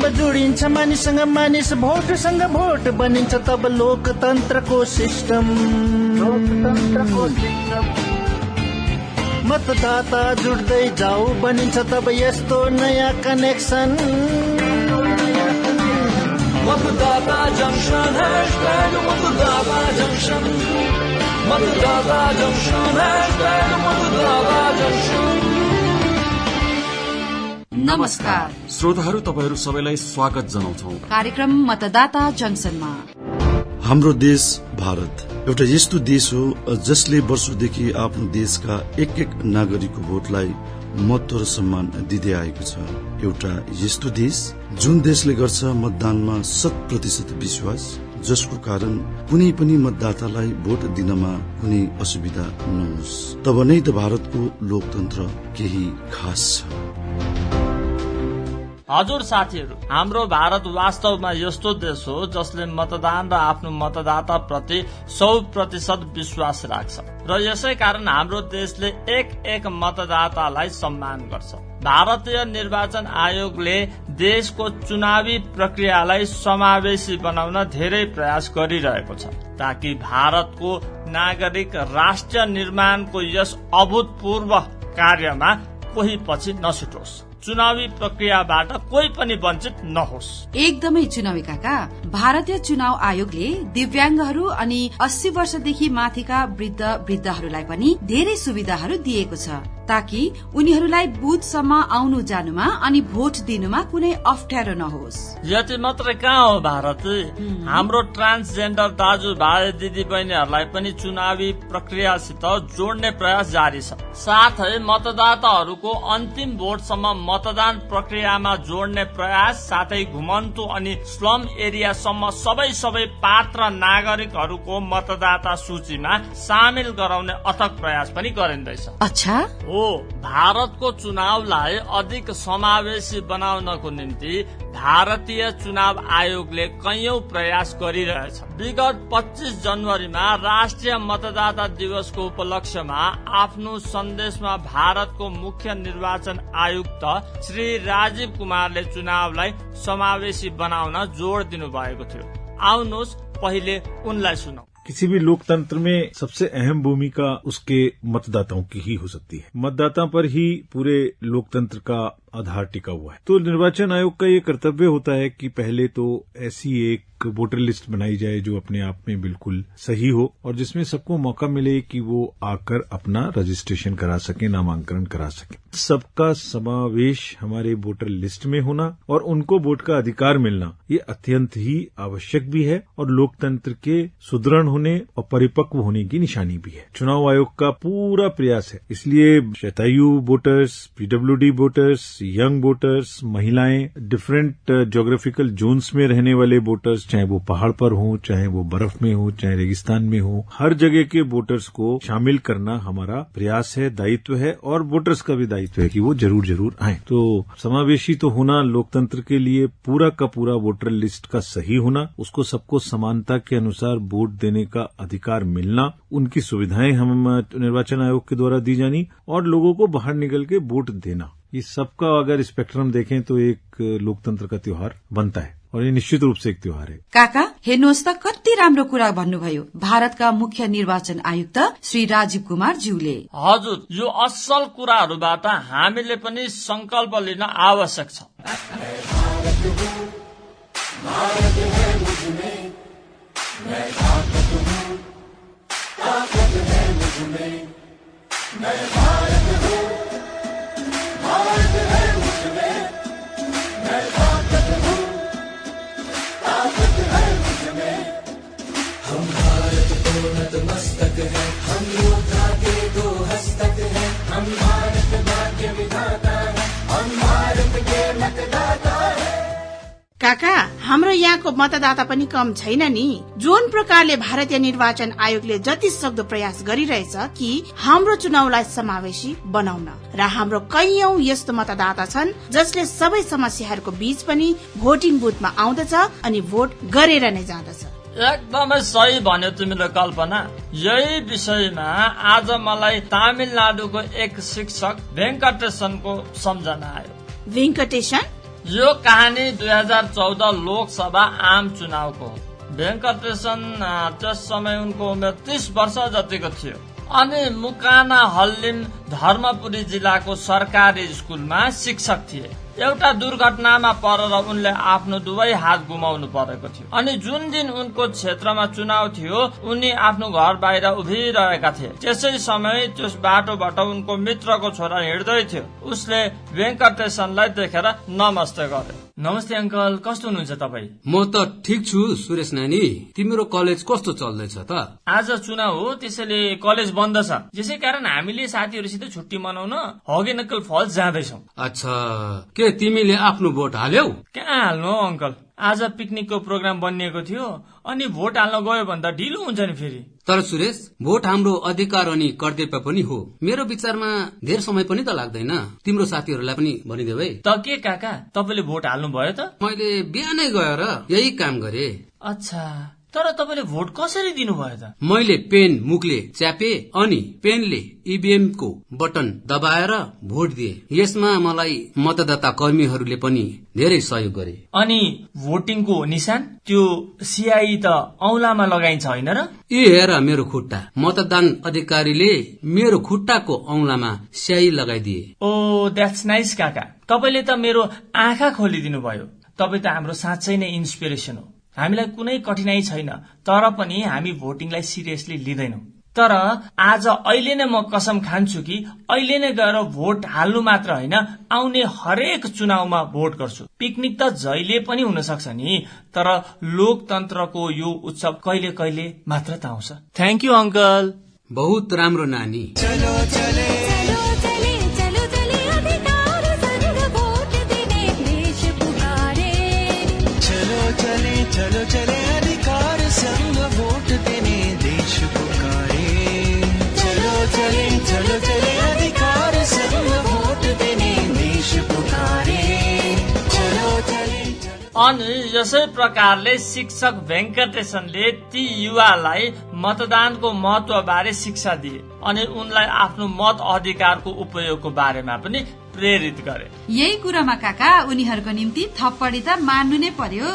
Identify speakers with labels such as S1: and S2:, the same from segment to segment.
S1: जब जोडिन्छ मानिससँग मानिस, भोटसँग भोट बनिन्छ तब लोकतन्त्रको सिस्टम। मतदाता जुट्दै जाऊ बनिन्छ तब यस्तो नयाँ कनेक्सन।
S2: मतदाता जंक्शन हैशटैग मतदाता जंक्शन, मतदाता जंक्शन हैशटैग मतदाता जंक्शन।
S3: नमस्कार
S4: श्रोताहरू, तपाईहरू सबैलाई स्वागत जनाउँछौं
S3: कार्यक्रम मतदाता जंक्शनमा।
S5: हाम्रो देश भारत एउटा यस्तो देश हो जसले वर्षौंदेखि आफ्नो देशका एक एक नागरिकको भोटलाई महत्व र सम्मान दिँदै आएको छ। एउटा यस्तो देश जुन देशले गर्छ मतदानमा 100% विश्वास, जसको कारण कुनै पनि मतदातालाई भोट दिनमा कुनै असुविधा नहोस्। तब नै त भारतको लोकतन्त्र केही खास छ।
S6: हजुर साथीहरू, हाम्रो भारत वास्तवमा यस्तो देश हो जसले मतदान र आफ्नो मतदाता प्रति 100% विश्वास राख्छ र यसै कारण हाम्रो देशले एक एक मतदातालाई सम्मान गर्छ। भारतीय निर्वाचन आयोगले देशको चुनावी प्रक्रियालाई समावेशी बनाउन धेरै प्रयास गरिरहेको छ ताकि भारतको नागरिक राष्ट्र निर्माणको यस अभूतपूर्व कार्यमा कोही पछि नछुटोस्, चुनावी प्रक्रियाबाट कोही पनि वञ्चित नहोस्।
S3: एकदमै चुनावी काका, भारतीय चुनाव आयोगले दिव्याङ्गहरू अनि 80 वर्षदेखि माथिका वृद्धहरूलाई पनि धेरै सुविधाहरू दिएको छ ताकि उनीहरूलाई बुथसम्म आउनु जानुमा अनि भोट दिनुमा कुनै अप्ठ्यारो नहोस्।
S6: यति मात्रै कहाँ हो भारत, हाम्रो ट्रान्सजेन्डर दाजुभाइ दिदी बहिनीहरूलाई पनि चुनावी प्रक्रियासित जोड्ने प्रयास जारी छ। साथै मतदाताहरूको अन्तिम भोटसम्म मतदान प्रक्रियामा जोड्ने प्रयास, साथै घुमन्तु अनि स्लम एरियासम्म सबै पात्र नागरिकहरूको मतदाता सूचीमा सामेल गराउने अथक प्रयास पनि गरिँदैछ।
S3: अच्छा
S6: हो, भारतको चुनावलाई अधिक समावेशी बनाउनको निम्ति भारतीय चुनाव आयोगले कैयौं प्रयास गरिरहेछ। विगत 25 जनवरीमा राष्ट्रिय मतदाता दिवसको उपलक्ष्यमा आफ्नो सन्देशमा भारतको मुख्य निर्वाचन आयुक्त श्री राजीव कुमारले चुनावलाई समावेशी बनाउन जोड़ दिनु भएको थियो। आउनुहोस् पहिले उनलाई सुनौ।
S7: किसी भी लोकतंत्र में सबसे अहम भूमिका उसके मतदाताओं की ही हो सकती है। मतदाता पर ही पूरे लोकतंत्र का आधार टिका हुआ है। तो निर्वाचन आयोग का ये कर्तव्य होता है कि पहले तो ऐसी एक वोटर लिस्ट बनाई जाए जो अपने आप में बिल्कुल सही हो और जिसमें सबको मौका मिले कि वो आकर अपना रजिस्ट्रेशन करा सके, नामांकन करा सके। सबका समावेश हमारे वोटर लिस्ट में होना और उनको वोट का अधिकार मिलना ये अत्यंत ही आवश्यक भी है और लोकतंत्र के सुदृढ़ होने और परिपक्व होने की निशानी भी है। चुनाव आयोग का पूरा प्रयास है, इसलिए शतायु voters, PWD voters, young voters, महिलाएं, डिफरेंट ज्योग्राफिकल जोन्स में रहने वाले वोटर्स, चाहे वो पहाड़ पर हो, चाहे वो बर्फ में हो, चाहे रेगिस्तान में हो, हर जगह के वोटर्स को शामिल करना हमारा प्रयास है, दायित्व है और वोटर्स का भी दायित्व है कि वो जरूर आए। तो समावेशी तो होना लोकतंत्र के लिए पूरा का पूरा वोटर लिस्ट का सही होना, उसको सबको समानता के अनुसार वोट देने का अधिकार मिलना, उनकी सुविधाएं हम निर्वाचन आयोग के द्वारा दी जानी और लोगों को बाहर निकल के वोट देना, ये सबका अगर स्पेक्ट्रम देखें तो एक लोकतंत्र का त्योहार बनता है और ये निश्चित रूप से एक त्योहार है।
S3: काका हेर्नुहोस् त कति राम्रो कुरा भन्नुभयो भारतका मुख्य निर्वाचन आयुक्त श्री राजीव कुमार ज्यूले।
S6: हजुर, यो असल कुराहरूबाट हामीले पनि संकल्प लिन आवश्यक छ।
S2: मस्तक है हम योद्धा के दो हस्तक है, हम भारत भाग्य विधाता है, हम भारत के मतदाता है।
S8: काका, हाम्रो यहाँको मतदाता पनि कम छैन नि। जुन प्रकारले भारतीय निर्वाचन आयोगले जति सक्दो प्रयास गरिरहेछ कि हाम्रो चुनावलाई समावेशी बनाउन र हाम्रो कैयौं यस्तो मतदाता छन् जसले सबै समस्याहरूको बीच पनि भोटिङ बुथमा आउँदछ अनि भोट गरेर नै जाँदछ।
S6: एकदमै सही भन्यो तिमीले कल्पना। यही विषयमा आज मलाई तमिलनाडुको एक शिक्षक भेंकटेशनको सम्झना आयो।
S8: भेंकटेशन?
S6: यो कहानी 2014 लोकसभा आम चुनावको हो। भेङ्कटेशन त्यस समय उनको उमेर 30 वर्ष जतिको थियो अनि मुकाना हल्लिम धर्मपुरी जिल्लाको सरकारी स्कुलमा शिक्षक थिए। एउटा दुर्घटनामा परेर उनले आफ्नो दुवै हात गुमाउनु परेको थियो अनि जुन दिन उनको क्षेत्रमा चुनाव थियो उनी आफ्नो घर बाहिर उभिरहेका थिए। त्यसै समय त्यस बाटोबाट उनको मित्रको छोरा हिँड्दै थियो। उसले भेङ्कटेशनलाई देखेर नमस्ते गरे। नमस्ते अंकल, कस्तो हुनुहुन्छ तपाईँ?
S9: म त ठिक छु सुरेश नानी, तिम्रो कलेज कस्तो चल्दैछ त?
S6: आज चुनाव हो त्यसैले कलेज बन्द छ। यसै कारण हामीले साथीहरूसित छुट्टी मनाउन हगे नक्कल फल्स जाँदैछौ।
S9: अच्छा, के तिमीले आफ्नो भोट हाल्यौ?
S6: कहाँ हाल्नु अंकल, आज पिकनिकको प्रोग्राम बनिएको थियो अनि भोट हाल्न गयो भन्दा ढिलो हुन्छ नि फेरि।
S9: तर सुरेश, भोट हाम्रो अधिकार अनि कर्तव्य पनि हो। मेरो विचारमा धेर समय पनि त लाग्दैन। तिम्रो साथीहरूलाई पनि भनिदेऊ है।
S6: त के काका, तपाईँले भोट हाल्नु भयो त?
S9: मैले बिहानै गएर यही काम गरे।
S6: अच्छा, तर तपाईँले भोट कसरी दिनुभयो त?
S9: मैले पेन मुखले च्यापे अनि पेनले ईभीएम को बटन दबाएर भोट दिए। यसमा मलाई मतदाता कर्मीहरूले पनि धेरै सहयोग गरे।
S6: अनि भोटिङको निशान त्यो सिआई त औंलामा लगाइन्छ होइन र?
S9: यी हेर मेरो खुट्टा, मतदान अधिकारीले मेरो खुट्टाको औंलामा स्याही लगाइदिए।
S6: ओ द्याट्स नाइस काका, तपाईँले त मेरो आँखा खोलिदिनु भयो। तपाईँ त हाम्रो साँच्चै नै इन्सपिरेसन हो। हामीलाई कुनै कठिनाई छैन, तर पनि हामी भोटिङलाई सिरियसली लिँदैनौं। तर आज अहिले नै म कसम खान्छु कि अहिले नै गएर भोट हाल्नु मात्र होइन, आउने हरेक चुनावमा भोट गर्छु। पिकनिक त जहिले पनि हुन सक्छ नि, तर लोकतन्त्रको यो उत्सव कहिले कहिले मात्र त आउँछ। Thank you uncle.
S9: बहुत राम्रो नानी।
S2: चलो चले चलो चले चलो चले अधिकार संग वोट देने देश पुकारे। चलो चले चलो चले अधिकार संग वोट देने देश पुकारे। चलो चले चलो चले अधिकार संग वोट देने देश पुकारे। चलो चले
S6: अनि यसै प्रकारले शिक्षक भेङ्कटेशनले ती युवालाई मतदानको महत्व बारे शिक्षा दिए अनि उनलाई आफ्नो मत अधिकारको उपयोगको बारेमा पनि प्रेरित गरे।
S3: यही कुरामा काका उनीहरूको निम्ति थप्पडी त मान्नु नै पर्यो।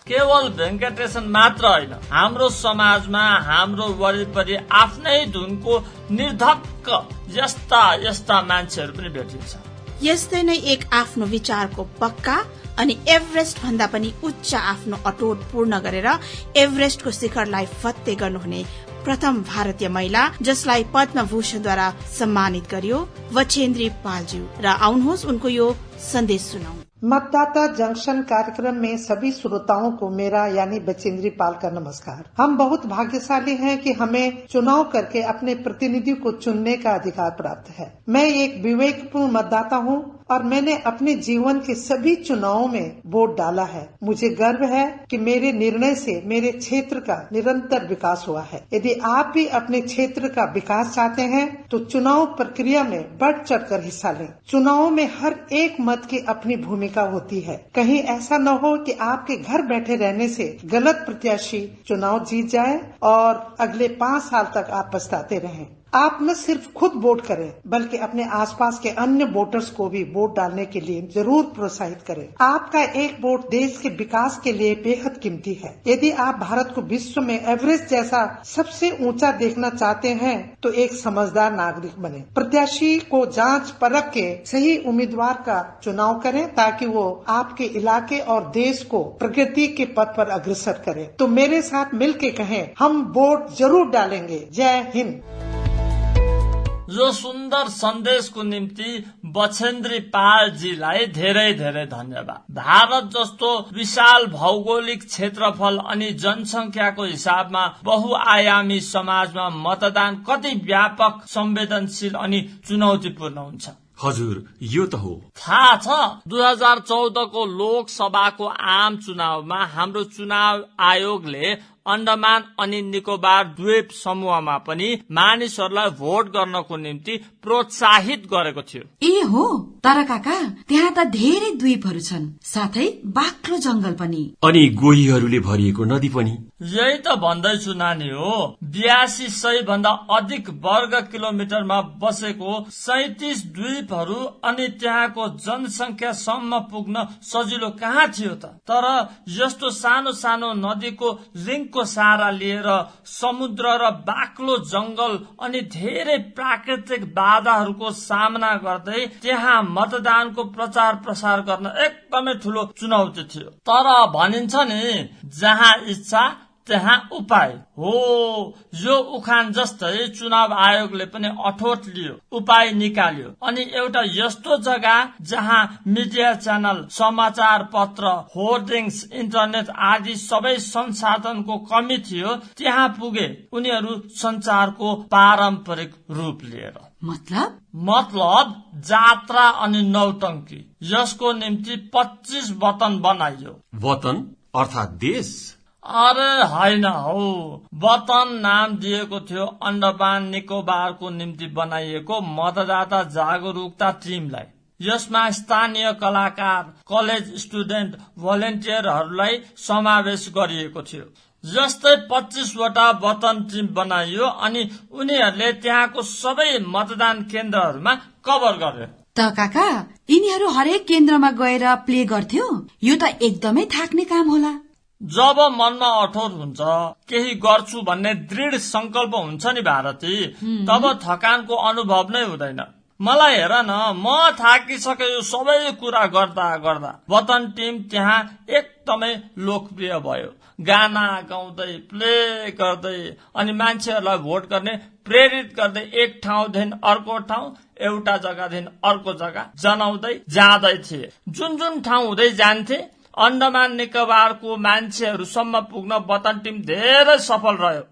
S6: केवल भेङ्कटेशन मात्र होइन, हाम्रो समाजमा हाम्रो वरिपरि आफ्नै धुनको निर्धक्क यस्ता यस्ता मान्छेहरू पनि भेटिन्छ।
S8: यस्तै नै एक आफ्नो विचारको पक्का अनि एभरेस्ट भन्दा पनि उच्च आफ्नो अटोट पूर्ण गरेर एभरेस्टको शिखरलाई फत्ते गर्नुहुने प्रथम भारतीय महिला जसलाई पद्मभूषणद्वारा सम्मानित गरियो, वछेन्द्री पालज्यू। र आउनुहोस् उनको यो सन्देश सुनौ।
S10: मतदाता जंक्शन कार्यक्रम में सभी श्रोताओं को मेरा यानी बचेंद्री पाल का नमस्कार। हम बहुत भाग्यशाली हैं कि हमें चुनाव करके अपने प्रतिनिधि को चुनने का अधिकार प्राप्त है। मैं एक विवेकपूर्ण मतदाता हूं और मैंने अपने जीवन के सभी चुनावों में वोट डाला है। मुझे गर्व है कि मेरे निर्णय से मेरे क्षेत्र का निरंतर विकास हुआ है। यदि आप भी अपने क्षेत्र का विकास चाहते हैं तो चुनाव प्रक्रिया में बढ़ चढ़कर हिस्सा लें। चुनावों में हर एक मत की अपनी भूमिका होती है। कहीं ऐसा न हो कि आपके घर बैठे रहने से गलत प्रत्याशी चुनाव जीत जाए और अगले 5 साल तक आप पछताते रहें। आप न सिर्फ खुद वोट करें बल्कि अपने आसपास के अन्य वोटर्स को भी वोट डालने के लिए जरूर प्रोत्साहित करें। आपका एक वोट देश के विकास के लिए बेहद कीमती है। यदि आप भारत को विश्व में एवरेस्ट जैसा सबसे ऊंचा देखना चाहते हैं तो एक समझदार नागरिक बने। प्रत्याशी को जांच परख के सही उम्मीदवार का चुनाव करें ताकि वो आपके इलाके और देश को प्रगति के पथ पर अग्रसर करे। तो मेरे साथ मिलके कहें, हम वोट जरूर डालेंगे। जय हिंद।
S6: यो सुन्दर सन्देशको निम्ति बछेन्द्री पालजीलाई धेरै धेरै धन्यवाद। भारत जस्तो विशाल भौगोलिक क्षेत्रफल अनि जनसंख्याको हिसाबमा बहुआयामी समाजमा मतदान कति व्यापक, संवेदनशील अनि चुनौतीपूर्ण हुन्छ।
S4: हजुर, यो त हो।
S6: थाहा छ 2014 को लोकसभाको आम चुनावमा हाम्रो चुनाव आयोगले अन्डमान अनि निकोबार द्वीप समूहमा पनि मानिसहरूलाई भोट गर्नको निम्ति प्रोत्साहित गरेको थियो।
S3: ए हो, तर काका त्यहाँ त धेरै द्वीपहरू छन्, साथै बाक्लो जंगल पनि
S4: अनि गोहीहरूले भरिएको नदी पनि।
S6: यही त भन्दैछु नानी हो। 8200 भन्दा अधिक वर्ग किलोमिटरमा बसेको 37 द्वीपहरू अनि त्यहाँको जनसंख्यासम्म पुग्न सजिलो कहाँ थियो त। तर यस्तो सानो सानो नदीको लिङ्कको सहारा लिएर समुद्र र बाक्लो जंगल अनि धेरै प्राकृतिक बाधाहरूको सामना गर्दै त्यहाँ मतदानको प्रचार प्रसार गर्न एकदमै ठूलो चुनौती थियो। तर भनिन्छ नि, जहाँ इच्छा त्यहाँ उपाय हो। यो उखान जस्तै चुनाव आयोगले पनि अठोट लियो, उपाय निकाल्यो अनि एउटा यस्तो जग्गा जहाँ मिडिया च्यानल, समाचार पत्र, होर्डिङ्स, इन्टरनेट आदि सबै संसाधनको कमी थियो, त्यहाँ पुगे उनीहरू संचारको पारम्परिक रूप लिएर। मतलब जात्रा अनि नौटंकी। यसको निम्ति 25 वतन बनाइयो।
S4: वतन अर्थात देश?
S6: अरे होइन हौ, वतन नाम दिएको थियो अन्डमान निकोबारको निम्ति बनाइएको मतदाता जागरूकता टिमलाई। यसमा स्थानीय कलाकार, कलेज स्टुडेन्ट, भोलिन्टियरहरूलाई समावेश गरिएको थियो। जस्तै 25 वटा वतन टिम बनाइयो अनि उनीहरूले त्यहाँको सबै मतदान केन्द्रहरूमा कभर गर्यो।
S3: त काका, यिनीहरू हरेक केन्द्रमा गएर प्ले गर्थ्यो? यो त एकदमै थाक्ने काम होला।
S6: जब मनमा अठोट हुन्छ, केही गर्छु भन्ने दृढ संकल्प हुन्छ नि भारती, तब थकानको अनुभव नै हुँदैन। मलाई हेर न, म थाकिसके यो सबै कुरा गर्दा गर्दा। वतन टिम त्यहाँ एकदमै लोकप्रिय भयो। गाना गाउँदै, प्ले गर्दै अनि मान्छेहरूलाई भोट गर्ने प्रेरित गर्दै एक ठाउँदेखि अर्को ठाउँ, एउटा जग्गादेखि अर्को जग्गा जनाउँदै जाँदै थिए। जुन जुन ठाउँ हुँदै जान्थे अन्डमान निकोबारको मान्छेहरूसम्म पुग्न वतन टिम धेरै सफल रह्यो।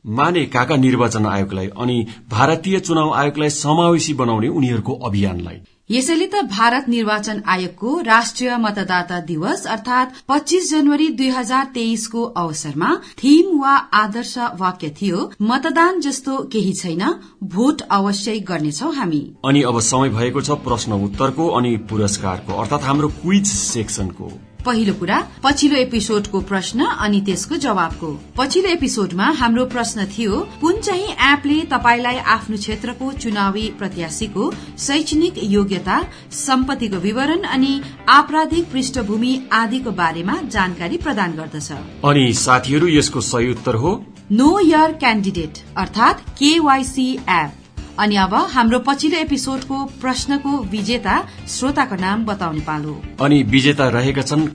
S4: माने काका निर्वाचन आयोगलाई अनि भारतीय चुनाव आयोगलाई समावेशी बनाउने उनीहरूको अभियानलाई।
S3: यसैले त भारत निर्वाचन आयोगको राष्ट्रिय मतदाता दिवस अर्थात 25 जनवरी 2023 को अवसरमा थीम वा आदर्श वाक्य थियो, मतदान जस्तो केही छैन, भोट अवश्य गर्नेछौ हामी।
S4: अनि अब समय भएको छ प्रश्न उत्तरको अनि पुरस्कारको अर्थात हाम्रो क्विज सेक्सनको।
S3: पहिलो कुरा, पछिल्लो एपिसोडको प्रश्न अनि त्यसको जवाबको। पछिल्लो एपिसोडमा हाम्रो प्रश्न थियो, कुन चाहिँ एपले तपाईलाई आफ्नो क्षेत्रको चुनावी प्रत्याशीको शैक्षणिक योग्यता, सम्पत्तिको विवरण अनि आपराधिक पृष्ठभूमि आदिको बारेमा जानकारी प्रदान गर्दछ।
S4: अनि साथीहरू, यसको सही उत्तर हो
S3: नो योर क्यान्डिडेट अर्थात KYC एप। अनि अब हाम्रो पछिल्लो एपिसोडको प्रश्नको विजेता श्रोताको नाम बताउने पालो।
S4: अनि विजेता रहेका छन्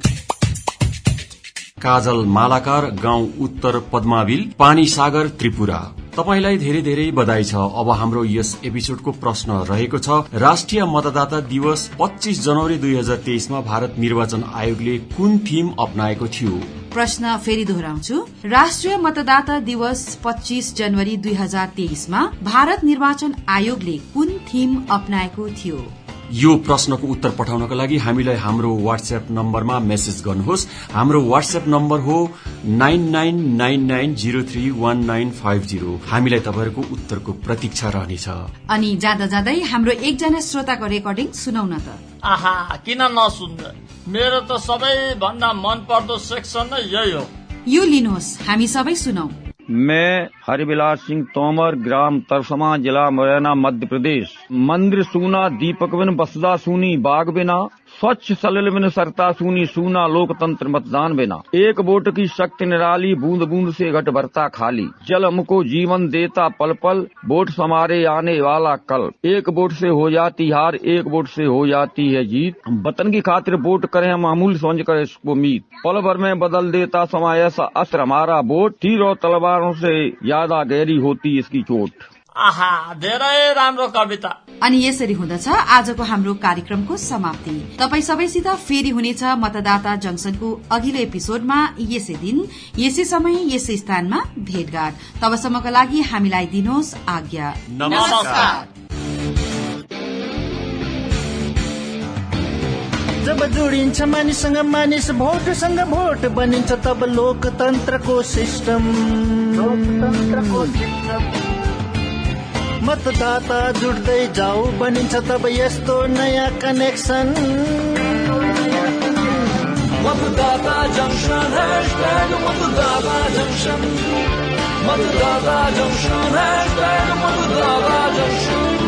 S4: काजल मालाकार, गाउँ उत्तर पद्माविल, पानी सागर, त्रिपुरा। तपाईलाई धेरै धेरै बधाई छ। अब हाम्रो यस एपिसोडको प्रश्न रहेको छ, राष्ट्रिय मतदाता दिवस 25 जनवरी 2023 मा भारत निर्वाचन आयोगले कुन थीम अपनाएको थियो?
S3: प्रश्न फेरि दोहोऱ्याउँछु, राष्ट्रिय मतदाता दिवस 25 जनवरी 2023 मा भारत निर्वाचन आयोगले कुन थीम अपनाएको थियो?
S4: यो प्रश्नको उत्तर पठाउनका लागि हामीलाई हाम्रो व्हाट्सएप नम्बरमा मेसेज गर्नुहोस्। हाम्रो व्हाट्सएप नम्बर हो 9999031950। हामीलाई तपाईहरुको उत्तरको प्रतीक्षा रहनेछ।
S3: अनि जाँदा जाँदै हाम्रो एकजना श्रोताको रेकर्डिङ सुनाउन त।
S6: आहा, किन नसुन्ने, मेरो त सबैभन्दा मनपर्दो सेक्सन नै यही हो।
S3: यो लिनुहोस्, हामी सबै सुनौ।
S11: मैं हरिविलास सिंह तोमर, ग्राम तरसमा, जिला मुरैना, मध्य प्रदेश। मंदिर सूना, दीपक बिन बसदा सूनी, बाग बिना, स्वच्छ सलिल बिन सरता सूनी, सूना लोकतंत्र मतदान बिना। एक वोट की शक्ति निराली, बूंद बूंद से घट भरता खाली। जल हमको जीवन देता पल पल, वोट समारे आने वाला कल। एक वोट से हो जाती हार, एक वोट से हो जाती है जीत। वतन की खातिर वोट करें हम, अमूल्य समझ कर इसको उम्मीद। पल भर में बदल देता समय ऐसा अस्त्र हमारा वोट। तीर और तलवारों से ज्यादा गहरी होती इसकी चोट।
S6: आहा, धेरै राम्रो कविता।
S3: अनि यसरी हुँदछ आजको हाम्रो कार्यक्रमको समाप्ति। तपाई सबैसित फेरि हुनेछ मतदाता जंक्सनको अघिल्लो एपिसोडमा यसै दिन, यसै समय, यसै स्थानमा भेटघाट। तबसम्मका लागि हामीलाई दिनुहोस् आज्ञा।
S6: नमस्कार।
S1: जब जोडिन्छ मानिससँग मानिस, भोटसँग भोट बनिन्छ तब लोकतन्त्रको सिस्टम। मतदाता जुट्दै जाऊ, बनिन्छ तब यस्तो नयाँ कनेक्सन।
S12: मतदाता जंक्शन हैशटैग मतदाता जंक्शन मतदाता जंक्शन हैशटैग मतदाता जंक्शन